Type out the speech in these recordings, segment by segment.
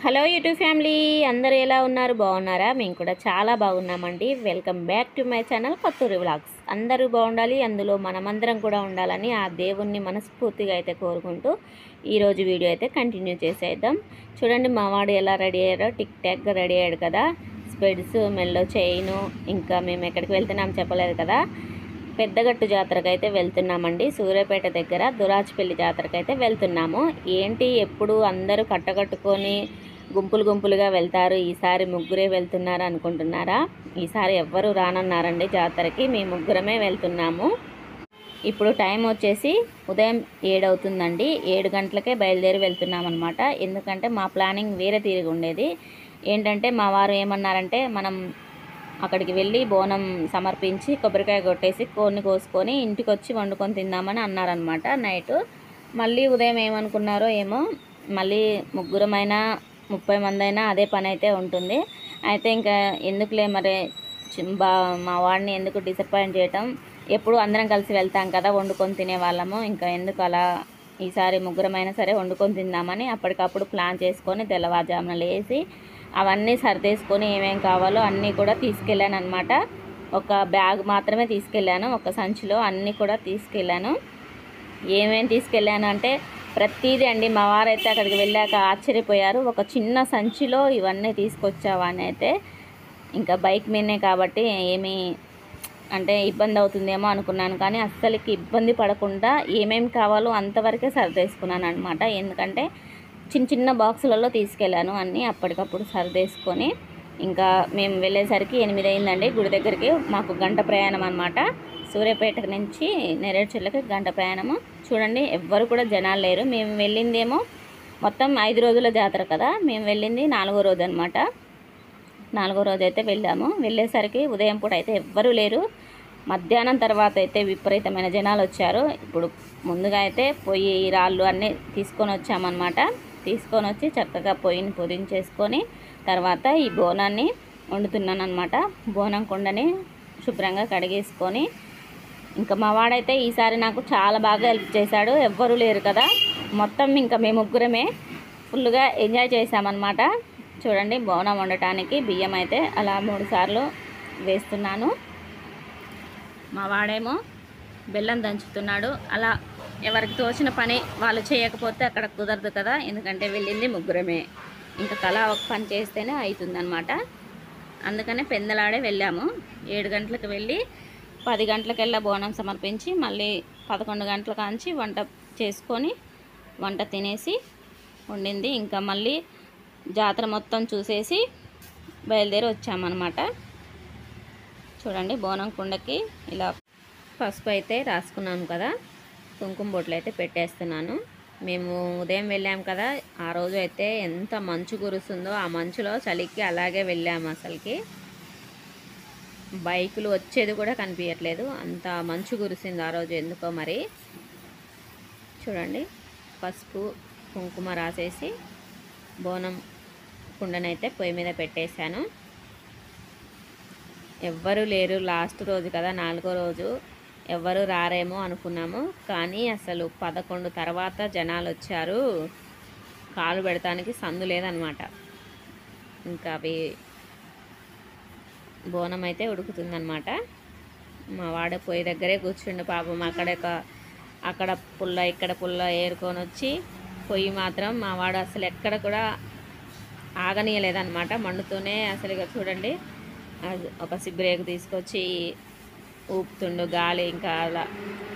Hello YouTube family, అందరూ ఎలా ఉన్నారు? బాగున్నారా? మేము కూడా చాలా బాగున్నామండి. Welcome back to my channel Kothuri vlogs. అందరూ బాగుండాలి, అందులో మనమందరం కూడా ఉండాలని ఆ దేవుణ్ణి మనస్ఫూర్తిగా అయితే కోరుకుంటూ ఈరోజు వీడియో అయితే కంటిన్యూ చేసేద్దాం. చూడండి మా వాడు ఎలా రెడీ అయ్యారో, టిక్ టాక్గా రెడీ అయ్యాడు కదా. స్పెడ్స్, మెల్లో చైను. ఇంకా మేము ఎక్కడికి వెళ్తున్నాం చెప్పలేదు కదా. పెద్దగట్టు జాతరకు అయితే వెళ్తున్నామండి. సూర్యాపేట దగ్గర దురాచిపల్లి జాతరకు అయితే వెళ్తున్నాము. ఏంటి ఎప్పుడు అందరూ కట్టకట్టుకొని గుంపులు గుంపులుగా వెళ్తారు, ఈసారి ముగ్గురే వెళ్తున్నారు అనుకుంటున్నారా? ఈసారి ఎవ్వరూ రానన్నారండి జాతరకి. మేము ముగ్గురమే వెళ్తున్నాము. ఇప్పుడు టైం వచ్చేసి ఉదయం 7 అవుతుందండి. 7 గంటలకే బయలుదేరి వెళ్తున్నాం అనమాట. ఎందుకంటే మా ప్లానింగ్ వేరే తీరుగా ఉండేది. ఏంటంటే మా వారు ఏమన్నారంటే, మనం అక్కడికి వెళ్ళి బోనం సమర్పించి కొబ్బరికాయ కొట్టేసి కోడిని కోసుకొని ఇంటికి వచ్చి వండుకొని తిందామని అన్నారనమాట నైటు. మళ్ళీ ఉదయం ఏమనుకున్నారో ఏమో, మళ్ళీ ముగ్గురమైనా 30 మంది అయినా అదే పని అయితే ఉంటుంది. అయితే ఇంకా ఎందుకులే మరి మా వాడిని ఎందుకు డిసప్పాయింట్ చేయటం, ఎప్పుడు అందరం కలిసి వెళ్తాం కదా వండుకొని తినేవాళ్ళము, ఇంకా ఎందుకు అలా, ఈసారి ముగ్గురమైనా సరే వండుకొని తిందామని అప్పటికప్పుడు ప్లాన్ చేసుకొని తెల్లవారుజామున లేచి అవన్నీ సర్దేసుకొని ఏమేం కావాలో అన్నీ కూడా తీసుకెళ్ళాను అనమాట. ఒక బ్యాగ్ మాత్రమే తీసుకెళ్ళాను, ఒక సంచిలో అన్నీ కూడా తీసుకెళ్ళాను. ఏమేమి తీసుకెళ్ళాను అంటే ప్రతిదీ అండి. మా వారైతే అక్కడికి వెళ్ళాక ఆశ్చర్యపోయారు, ఒక చిన్న సంచిలో ఇవన్నీ తీసుకొచ్చావా అని. అయితే ఇంకా బైక్ మీదనే కాబట్టి ఏమీ అంటే ఇబ్బంది అవుతుందేమో అనుకున్నాను, కానీ అస్సలకి ఇబ్బంది పడకుండా ఏమేమి కావాలో అంతవరకే సర్దేసుకున్నాను అనమాట. ఎందుకంటే చిన్న చిన్న బాక్సులలో తీసుకెళ్ళాను అన్నీ, అప్పటికప్పుడు సర్దేసుకొని. ఇంకా మేము వెళ్ళేసరికి 8 అయిందండి. గుడి దగ్గరికి మాకు గంట ప్రయాణం అనమాట. సూర్యాపేట నుంచి నేరేడుచెర్లకి గంట ప్రయాణము. చూడండి ఎవ్వరు కూడా జనాలు లేరు. మేము వెళ్ళిందేమో మొత్తం 5 రోజుల జాతర కదా, మేము వెళ్ళింది 4వ రోజు అనమాట. 4వ రోజు అయితే వెళ్ళాము. వెళ్ళేసరికి ఉదయం పూట అయితే ఎవ్వరూ లేరు. మధ్యాహ్నం తర్వాత అయితే విపరీతమైన జనాలు వచ్చారు. ఇప్పుడు ముందుగా అయితే పొయ్యి రాళ్ళు అన్నీ తీసుకొని వచ్చామన్నమాట. తీసుకొని వచ్చి చక్కగా పొయ్యిని పొదించేసుకొని తర్వాత ఈ బోనాన్ని వండుతున్నాను అనమాట. బోనం కుండని శుభ్రంగా కడిగేసుకొని, ఇంకా మా వాడైతే ఈసారి నాకు చాలా బాగా హెల్ప్ చేశాడు. ఎవ్వరూ లేరు కదా, మొత్తం ఇంకా మేము ముగ్గురమే ఫుల్గా ఎంజాయ్ చేసామన్నమాట. చూడండి బోనం వండటానికి బియ్యం అయితే అలా 3 సార్లు వేస్తున్నాను. మా వాడేమో బెల్లం దంచుతున్నాడు. అలా ఎవరికి తోచిన పని వాళ్ళు చేయకపోతే అక్కడ కుదరదు కదా, ఎందుకంటే వెళ్ళింది ముగ్గురమే. ఇంకా తలా ఒక పని చేస్తేనే అవుతుందన్నమాట. అందుకనే పెందలాడే వెళ్ళాము. 7 గంటలకు వెళ్ళి 10 గంటలకెల్లా బోనం సమర్పించి మళ్ళీ 11 గంటల కాంచి వంట చేసుకొని వంట తినేసి వండింది. ఇంకా మళ్ళీ జాతర మొత్తం చూసేసి బయలుదేరి వచ్చామన్నమాట. చూడండి బోనం కుండకి ఇలా పసుపు అయితే రాసుకున్నాను కదా, కుంకుమ బొట్లు అయితే పెట్టేస్తున్నాను. మేము ఉదయం వెళ్ళాము కదా, ఆ రోజు అయితే ఎంత మంచు కురుస్తుందో, ఆ మంచులో చలికి అలాగే వెళ్ళాము. అసలుకి బైకులు వచ్చేది కూడా కనిపించట్లేదు, అంత మంచు కురిసింది ఆ రోజు ఎందుకో మరి. చూడండి పసుపు కుంకుమ రాసేసి బోనం కుండనైతే పొయ్యి మీద పెట్టేశాను. ఎవ్వరూ లేరు, లాస్ట్ రోజు కదా, 4వ రోజు, ఎవ్వరూ రారేమో అనుకున్నాము. కానీ అసలు 11 తర్వాత జనాలు వచ్చారు. కాలు పెడతానికి సందు లేదనమాట. ఇంకా అవి బోనం అయితే ఉడుకుతుందన్నమాట. మా వాడ పొయ్యి దగ్గరే కూర్చుండు పాపం. అక్కడ పుల్ల ఇక్కడ పుల్ల ఏరుకొని వచ్చి పొయ్యి మాత్రం మా వాడు అసలు ఎక్కడ కూడా ఆగనీయలేదన్నమాట. మండుతూనే అసలు ఇక చూడండి ఒక సిబ్బరేకు తీసుకొచ్చి ఊపుతుండు గాలి. ఇంకా అలా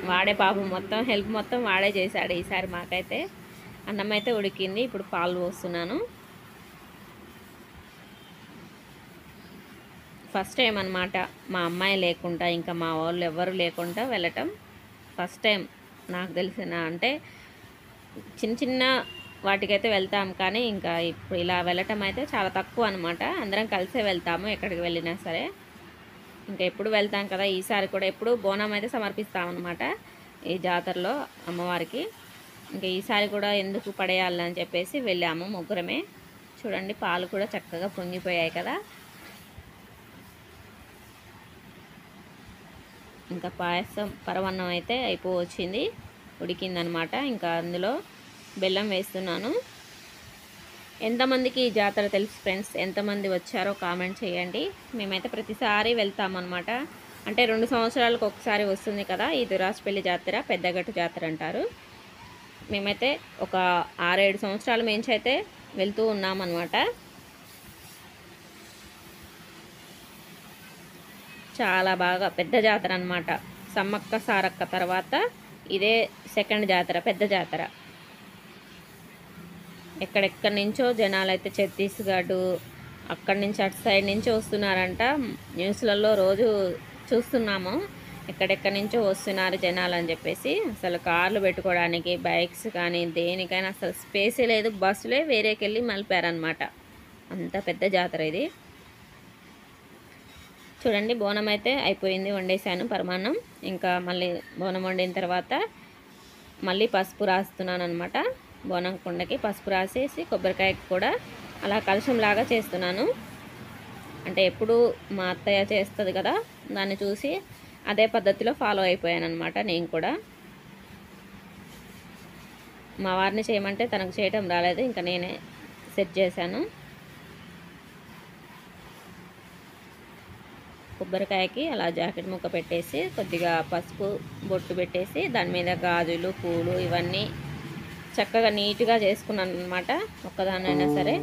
వాడే పాపం మొత్తం హెల్ప్ మొత్తం వాడే చేశాడు ఈసారి. మాకైతే అన్నం అయితే ఉడికింది, ఇప్పుడు పాలు పోస్తున్నాను. ఫస్ట్ టైం అనమాట మా అమ్మాయి లేకుండా, ఇంకా మా వాళ్ళు ఎవ్వరు లేకుండా వెళ్ళటం ఫస్ట్ టైం నాకు తెలిసిన. అంటే చిన్న చిన్న వాటికైతే వెళ్తాం, కానీ ఇంకా ఇప్పుడు ఇలా వెళ్ళటం అయితే చాలా తక్కువ అనమాట. అందరం కలిసే వెళ్తాము ఎక్కడికి వెళ్ళినా సరే. ఇంకా ఎప్పుడు వెళ్తాం కదా, ఈసారి కూడా ఎప్పుడు బోనం అయితే సమర్పిస్తామన్నమాట ఈ జాతరలో అమ్మవారికి. ఇంకా ఈసారి కూడా ఎందుకు పడేయాలని చెప్పేసి వెళ్ళాము ముగ్గురమే. చూడండి పాలు కూడా చక్కగా పొంగిపోయాయి కదా. ఇంకా పాయసం పరవన్నం అయితే అయిపోవచ్చింది, ఉడికిందనమాట. ఇంకా అందులో బెల్లం వేస్తున్నాను. ఎంతమందికి ఈ జాతర తెలుసు ఫ్రెండ్స్? ఎంతమంది వచ్చారో కామెంట్ చేయండి. మేమైతే ప్రతిసారి వెళ్తామన్నమాట. అంటే 2 సంవత్సరాలకు ఒకసారి వస్తుంది కదా ఈ దురాజపల్లి జాతర, పెద్దగట్టు జాతర అంటారు. మేమైతే ఒక 6-7 సంవత్సరాల నుంచి అయితే వెళ్తూ ఉన్నామన్నమాట. చాలా బాగా పెద్ద జాతర అన్నమాట. సమ్మక్క సారక్క తర్వాత ఇదే సెకండ్ జాతర, పెద్ద జాతర. ఎక్కడెక్కడి నుంచో జనాలు అయితే ఛత్తీస్గఢ్ అక్కడి నుంచి అటు సైడ్ నుంచి వస్తున్నారంట. న్యూస్లలో రోజు చూస్తున్నాము ఎక్కడెక్కడి నుంచో వస్తున్నారు జనాలు అని చెప్పేసి. అసలు కార్లు పెట్టుకోవడానికి, బైక్స్ కానీ దేనికైనా అసలు స్పేసే లేదు. బస్సులే వేరేకెళ్ళి మలిపారనమాట. అంత పెద్ద జాతర ఇది. చూడండి, బోనం అయితే అయిపోయింది, వండేసాను పరమాన్నం. ఇంకా మళ్ళీ బోనం వండిన తర్వాత మళ్ళీ పసుపు రాస్తున్నాను అనమాట. బోనం కుండకి పసుపు రాసేసి కొబ్బరికాయకి కూడా అలా కలశంలాగా చేస్తున్నాను. అంటే ఎప్పుడు మా అత్తయ్య చేస్తుంది కదా, దాన్ని చూసి అదే పద్ధతిలో ఫాలో అయిపోయాను అనమాట నేను కూడా. మా వారిని చేయమంటే తనకు చేయటం రాలేదు, ఇంకా నేనే సెట్ చేశాను. కొబ్బరికాయకి అలా జాకెట్ ముక్క పెట్టేసి కొద్దిగా పసుపు బొట్టు పెట్టేసి దాని మీద గాజులు, పూలు ఇవన్నీ చక్కగా నీట్గా చేసుకున్నాను అనమాట. ఒక్కదానైనా సరే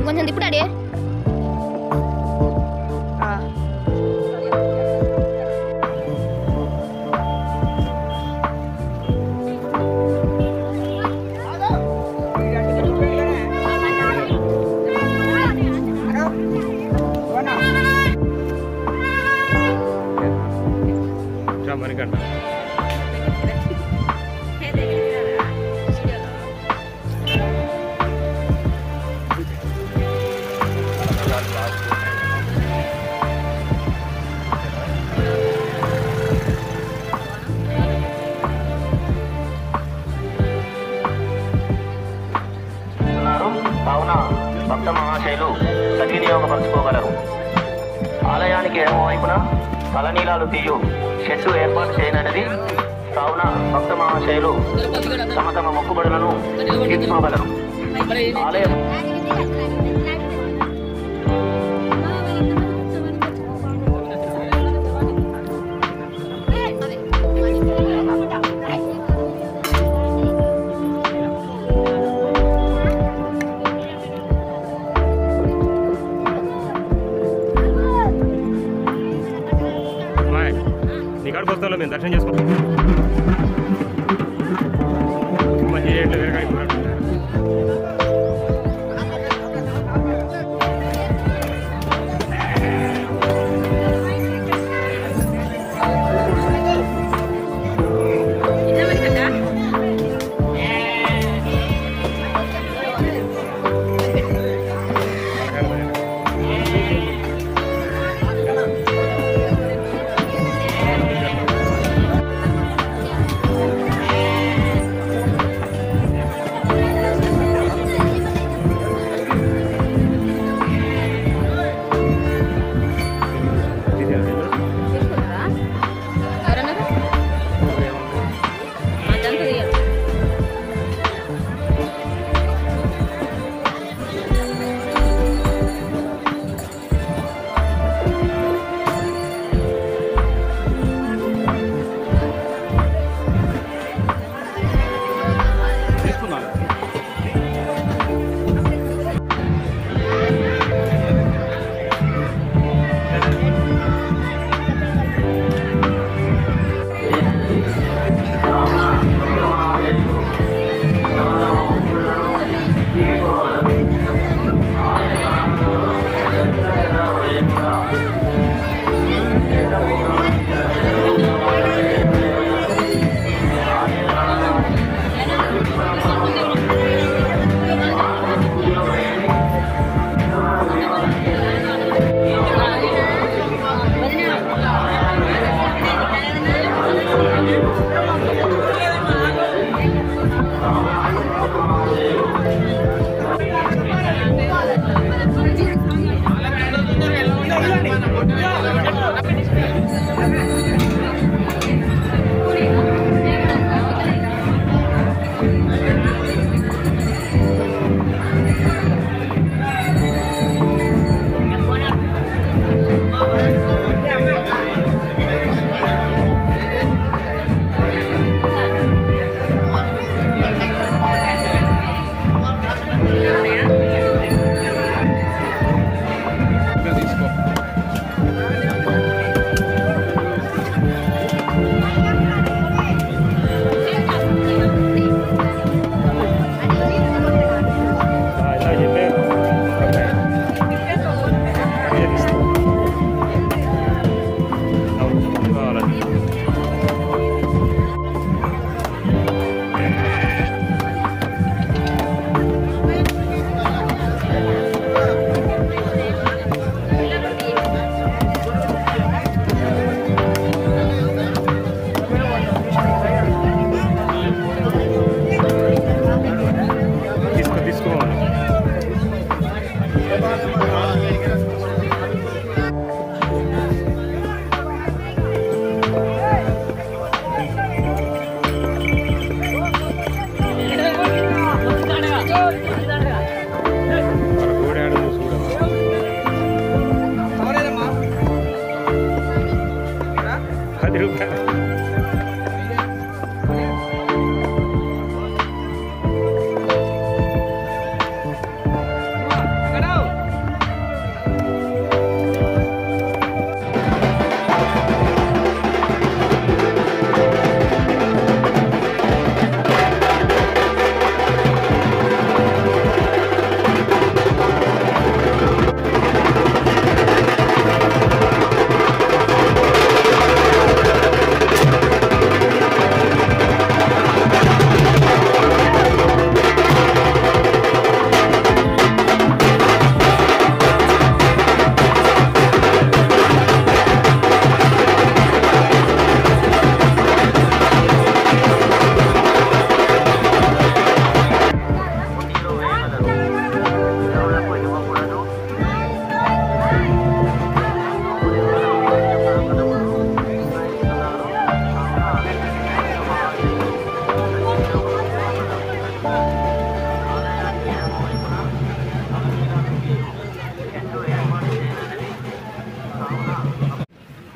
కొంచెం తిప్పుడాడే. మరికంట కావున భక్త మహాశయులు సద్వినియోగపరచుకోగలరు. ఆలయానికి ఎడమవైపున తలనీలాలు తీయు షెడ్డు ఏర్పాటు చేయనది కావున భక్త మహాశయులు తమ తమ మొక్కుబడులను తీర్చుకోగలరు. ఆలయం నీకాడికి వస్తాలో మేము దర్శనం చేసుకుంటాం. మంచి చేయట్లేదు వేరే కాడికి పోయినట్టు.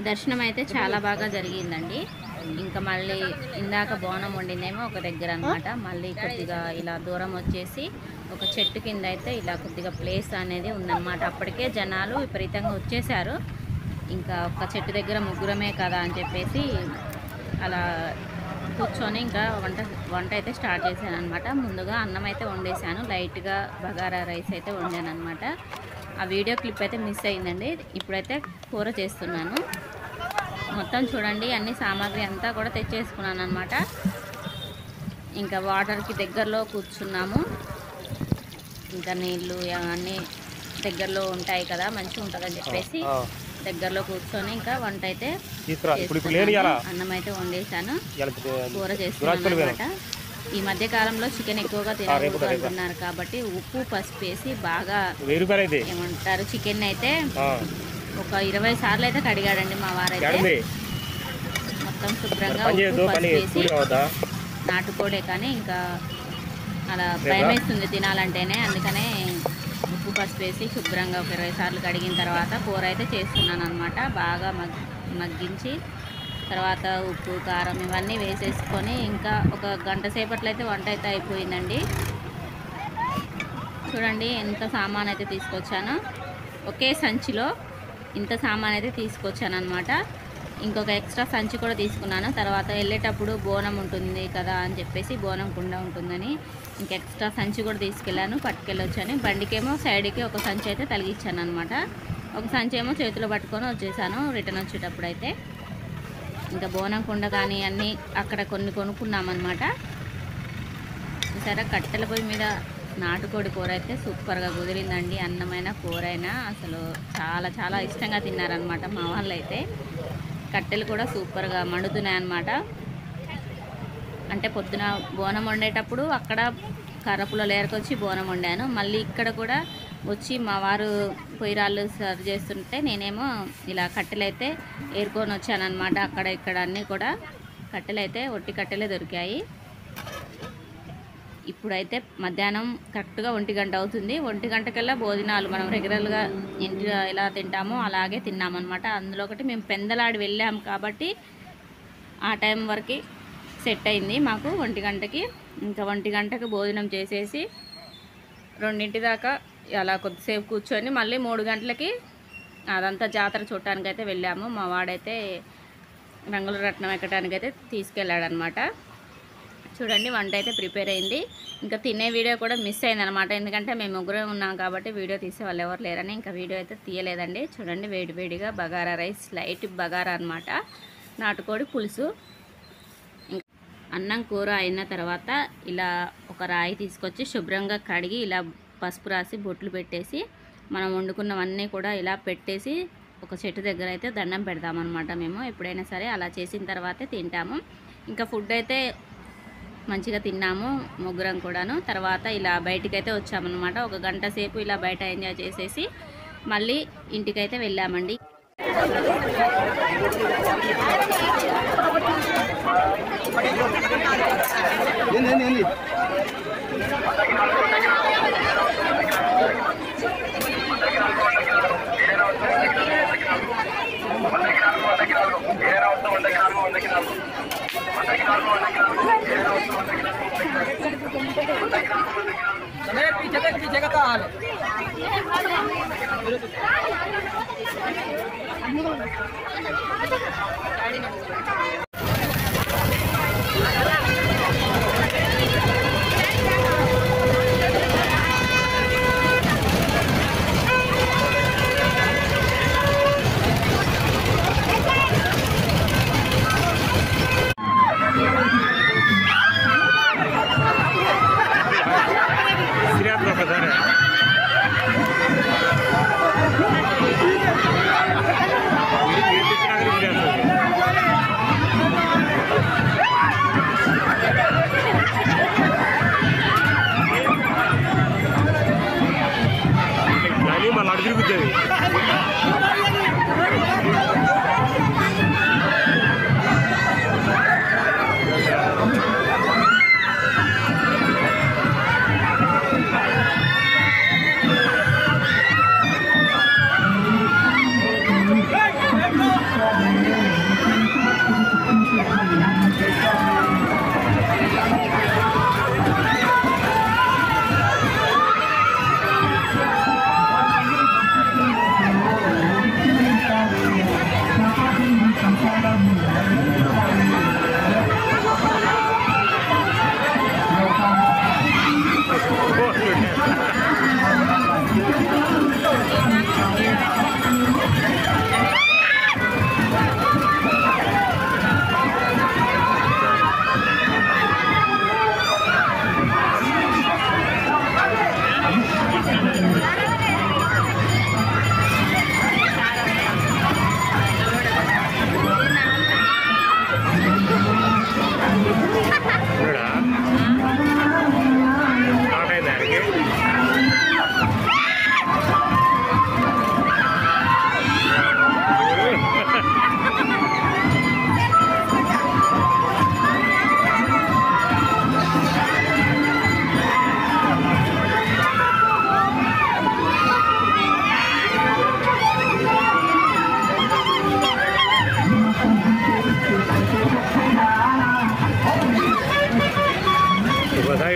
దర్శనం అయితే చాలా బాగా జరిగిందండి. ఇంకా మళ్ళీ ఇందాక బోనం వండిందేమో ఒక దగ్గర అనమాట. మళ్ళీ కొద్దిగా ఇలా దూరం వచ్చేసి ఒక చెట్టు కింద అయితే ఇలా కొద్దిగా ప్లేస్ అనేది ఉందన్నమాట. అప్పటికే జనాలు విపరీతంగా వచ్చేసారు. ఇంకా ఒక చెట్టు దగ్గర ముగ్గురమే కదా అని చెప్పేసి అలా కూర్చొని ఇంకా వంట అయితే స్టార్ట్ చేశాను అనమాట. ముందుగా అన్నం అయితే వండేసాను, లైట్గా బగారా రైస్ అయితే వండాను అనమాట. ఆ వీడియో క్లిప్ అయితే మిస్ అయిందండి. ఇప్పుడైతే కూర చేస్తున్నాను. మొత్తం చూడండి, అన్ని సామాగ్రి అంతా కూడా తెచ్చేసుకున్నాను అనమాట. ఇంకా వాటర్కి దగ్గరలో కూర్చున్నాము. ఇంకా నీళ్ళు అన్నీ దగ్గరలో ఉంటాయి కదా, మంచిగా ఉంటుందని చెప్పేసి దగ్గరలో కూర్చొని ఇంకా వంట అయితే అన్నం అయితే వండేసాను, కూర చేస్తున్నాను అనమాట. ఈ మధ్య కాలంలో చికెన్ ఎక్కువగా తినకూడదు అంటున్నారు కాబట్టి ఉప్పు పసుపు వేసి బాగా ఏమంటారు చికెన్ అయితే ఒక 20 సార్లు అయితే కడిగాడండి మా వారైతే. మొత్తం శుభ్రంగా ఉప్పు పసుపు వేసి, నాటుకోడే కానీ ఇంకా అలా భయం వేస్తుంది తినాలంటేనే, అందుకనే ఉప్పు పసుపు వేసి శుభ్రంగా ఒక 20 సార్లు కడిగిన తర్వాత కూర అయితే చేస్తున్నాను అనమాట. బాగా మగ్గించి తర్వాత ఉప్పు కారం ఇవన్నీ వేసేసుకొని ఇంకా ఒక గంట సేపట్లో అయితే వంట అయితే అయిపోయిందండి. చూడండి ఎంత సామాన్ అయితే తీసుకొచ్చాను, ఒకే సంచిలో ఇంత సామాన్ అయితే తీసుకొచ్చాను అనమాట. ఇంకొక ఎక్స్ట్రా సంచి కూడా తీసుకున్నాను. తర్వాత వెళ్ళేటప్పుడు బోనం ఉంటుంది కదా అని చెప్పేసి, బోనం కుండ ఉంటుందని ఇంక ఎక్స్ట్రా సంచి కూడా తీసుకెళ్ళాను, పట్టుకెళ్ళొచ్చాను. బండికేమో సైడ్కి ఒక సంచి అయితే తలిగించాను అనమాట. ఒక సంచి ఏమో చేతిలో పట్టుకొని వచ్చేసాను రిటర్న్ వచ్చేటప్పుడు అయితే. ఇంకా బోనం కుండ కానీ అన్నీ అక్కడ కొన్ని కొనుక్కున్నామన్నమాట. సరే కట్టెల పొయ్యి మీద నాటుకోడి కూర అయితే సూపర్గా కుదిరిందండి. అన్నమైన కూర అయినా అసలు చాలా చాలా ఇష్టంగా తిన్నారనమాట మా వాళ్ళు అయితే. కట్టెలు కూడా సూపర్గా మండుతున్నాయి అన్నమాట. అంటే పొద్దున బోనం వండేటప్పుడు అక్కడ కర్రపులో లేరకొచ్చి బోనం వండాను, మళ్ళీ ఇక్కడ కూడా వచ్చి మా వారు పొయ్యిరాళ్ళు సర్వ్ చేస్తుంటే నేనేమో ఇలా కట్టెలైతే ఏరుకొని వచ్చానమాట. అక్కడ ఇక్కడ అన్నీ కూడా కట్టెలైతే ఒట్టి కట్టెలే దొరికాయి. ఇప్పుడైతే మధ్యాహ్నం కరెక్ట్గా 1 గంట అవుతుంది. 1 గంటకల్లా భోజనాలు మనం రెగ్యులర్గా ఇంట్లో ఎలా తింటామో అలాగే తిన్నామన్నమాట. అందులో ఒకటి మేము పెందలాడి వెళ్ళాము కాబట్టి ఆ టైం వరకు సెట్ అయింది మాకు 1 గంటకి. ఇంకా 1 గంటకి భోజనం చేసేసి 2 దాకా అలా కొద్దిసేపు కూర్చొని మళ్ళీ 3 గంటలకి అదంతా జాతర చూడటానికి అయితే వెళ్ళాము. మా వాడైతే రంగుల రత్నం ఎక్కడానికి అయితే తీసుకెళ్ళాడనమాట. చూడండి వంట అయితే ప్రిపేర్ అయింది. ఇంకా తినే వీడియో కూడా మిస్ అయిందనమాట. ఎందుకంటే మేము ముగ్గురే ఉన్నాం కాబట్టి వీడియో తీసే వాళ్ళు ఎవరు లేరని ఇంకా వీడియో అయితే తీయలేదండి. చూడండి వేడివేడిగా బగారా రైస్, లైట్ బగారా అనమాట, నాటుకోడి పులుసు. అన్నం కూర అయిన తర్వాత ఇలా ఒక రాయి తీసుకొచ్చి శుభ్రంగా కడిగి ఇలా పసుపు రాసి బొట్లు పెట్టేసి మనం వండుకున్నవన్నీ కూడా ఇలా పెట్టేసి ఒక చెట్టు దగ్గర అయితే దండం పెడతామన్నమాట. మేము ఎప్పుడైనా సరే అలా చేసిన తర్వాతే తింటాము. ఇంకా ఫుడ్ అయితే మంచిగా తిన్నాము ముగ్గురం కూడాను. తర్వాత ఇలా బయటికైతే వచ్చామన్నమాట. 1 గంట సేపు ఇలా బయట ఎంజాయ్ చేసేసి మళ్ళీ ఇంటికైతే వెళ్ళామండి. पीछे का हाल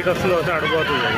వస్తుంది, అడుగుతుంది.